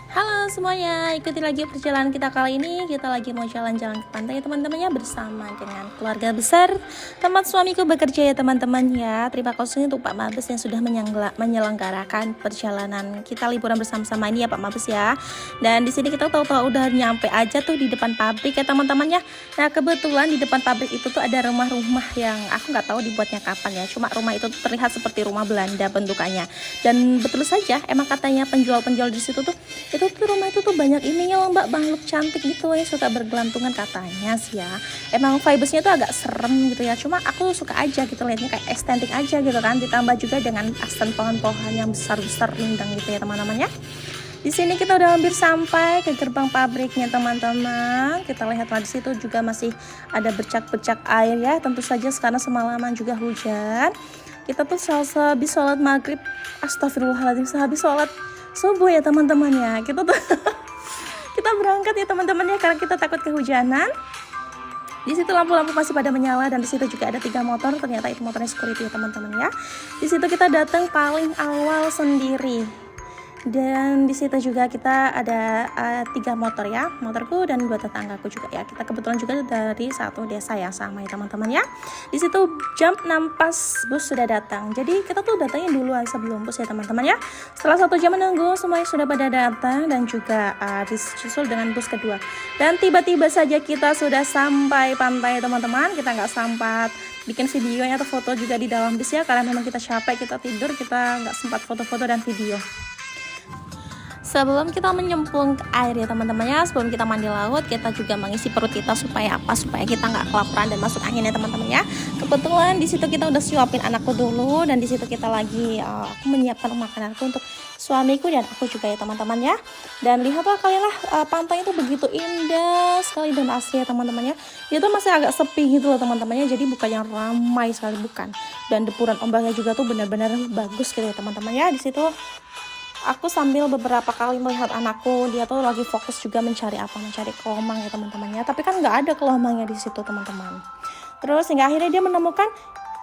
Halo semuanya, ikuti lagi perjalanan kita kali ini. Kita lagi mau jalan-jalan ke pantai teman-temannya bersama dengan keluarga besar. Tempat suamiku bekerja ya teman-teman ya. Terima kasih untuk Pak Mabes yang sudah menyelenggarakan perjalanan kita liburan bersama-sama ini ya Pak Mabes ya. Dan di sini kita tahu-tahu udah nyampe aja tuh di depan pabrik ya teman-teman ya. Nah kebetulan di depan pabrik itu tuh ada rumah-rumah yang aku nggak tahu dibuatnya kapan ya. Cuma rumah itu terlihat seperti rumah Belanda bentukannya. Dan betul saja, emang katanya penjual-penjual di situ tuh itu tuh rumah itu tuh banyak ininya loh mbak, makhluk cantik gitu ya, suka bergelantungan katanya sih ya. Emang vibesnya tuh agak serem gitu ya, cuma aku suka aja gitu liatnya, kayak estetik aja gitu kan, ditambah juga dengan aksen pohon-pohon yang besar-besar rindang gitu ya teman-teman ya. Di sini kita udah hampir sampai ke gerbang pabriknya teman-teman. Kita lihatlah di situ juga masih ada bercak-bercak air ya, tentu saja karena semalaman juga hujan. Kita tuh sehabis sholat maghrib, astagfirullahaladzim, sehabis sholat subuh ya teman-teman ya, kita tuh kita berangkat ya teman-teman ya, karena kita takut kehujanan. Di situ lampu-lampu masih pada menyala dan di situ juga ada 3 motor, ternyata itu motornya security ya teman-teman ya. Di situ kita datang paling awal sendiri. Dan di situ juga kita ada 3 motor ya, motorku dan 2 tetanggaku juga ya. Kita kebetulan juga dari satu desa yang sama ya teman-teman ya. Di situ jam 6 pas bus sudah datang. Jadi kita tuh datangnya duluan sebelum bus ya teman-teman ya. Setelah 1 jam menunggu, semuanya sudah pada datang dan juga disusul dengan bus kedua. Dan tiba-tiba saja kita sudah sampai pantai teman-teman. Kita nggak sempat bikin videonya atau foto juga di dalam bis ya, karena memang kita capek, kita tidur, kita nggak sempat foto-foto dan video. Sebelum kita menyemplung ke air ya teman-teman ya, sebelum kita mandi laut, kita juga mengisi perut kita supaya apa? Supaya kita nggak kelaparan dan masuk angin ya teman-teman ya. Kebetulan di situ kita udah suapin anakku dulu, dan di situ kita lagi aku menyiapkan makananku untuk suamiku dan aku juga ya teman-teman ya. Dan lihatlah kalian lah, pantai itu begitu indah sekali dan asri ya teman-teman ya. Itu masih agak sepi gitu loh teman-teman ya, jadi bukan yang ramai sekali, bukan. Dan depuran ombaknya juga tuh benar-benar bagus gitu ya teman-teman ya. Di situ aku sambil beberapa kali melihat anakku, dia tuh lagi fokus juga mencari kelomang ya teman-teman ya. Tapi kan nggak ada kelomangnya di situ teman-teman. Terus hingga akhirnya dia menemukan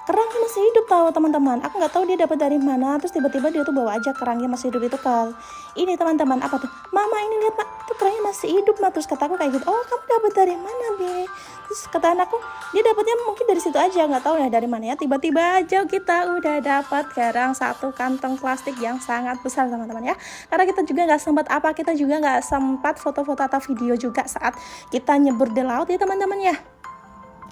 kerang yang masih hidup tahu teman-teman. Aku nggak tahu dia dapat dari mana. Terus tiba-tiba dia tuh bawa aja kerangnya masih hidup itu ke ini teman-teman. Apa tuh? Mama ini lihat mak, itu kerangnya masih hidup mak. Terus kataku kayak gitu. Oh kamu dapat dari mana Bi? Terus kata anakku, dia dapatnya mungkin dari situ aja, nggak tahu ya dari mana ya. Tiba-tiba aja kita udah dapat kerang 1 kantong plastik yang sangat besar teman-teman ya. Karena kita juga nggak sempat kita juga nggak sempat foto-foto atau video juga saat kita nyebur di laut ya teman-teman ya.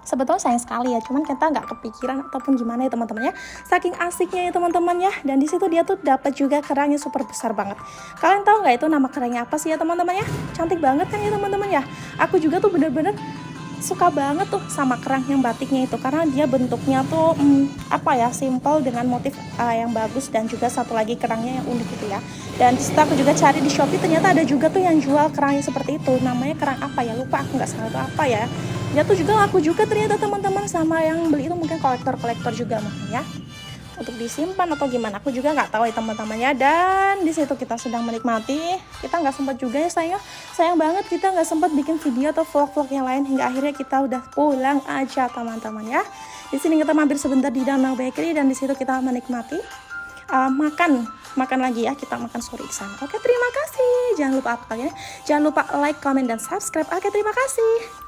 Sebetulnya sayang sekali ya, cuman kita nggak kepikiran ataupun gimana ya teman-teman ya, saking asiknya ya teman-teman ya. Dan di situ dia tuh dapat juga kerangnya super besar banget. Kalian tahu nggak itu nama kerangnya apa sih ya teman-teman ya? Cantik banget kan ya teman-teman ya. Aku juga tuh bener-bener suka banget tuh sama kerang yang batiknya itu, karena dia bentuknya tuh simple dengan motif yang bagus, dan juga satu lagi kerangnya yang unik gitu ya. Dan setelah aku juga cari di Shopee, ternyata ada juga tuh yang jual kerangnya seperti itu. Namanya kerang apa ya, lupa aku, nggak salah itu apa ya. Ya tuh juga laku juga ternyata teman-teman, sama yang beli itu mungkin kolektor-kolektor juga mungkin ya, untuk disimpan atau gimana aku juga nggak tahu ya teman-teman ya. Dan di situ kita sedang menikmati, kita nggak sempat juga ya sayang banget kita nggak sempat bikin video atau vlog-vlog yang lain, hingga akhirnya kita udah pulang aja teman-teman ya. Di sini kita mampir sebentar di Danau Bakery, dan di situ kita menikmati makan lagi ya, kita makan sore di sana. Oke, terima kasih. Jangan lupa like, comment, dan subscribe. Oke, terima kasih.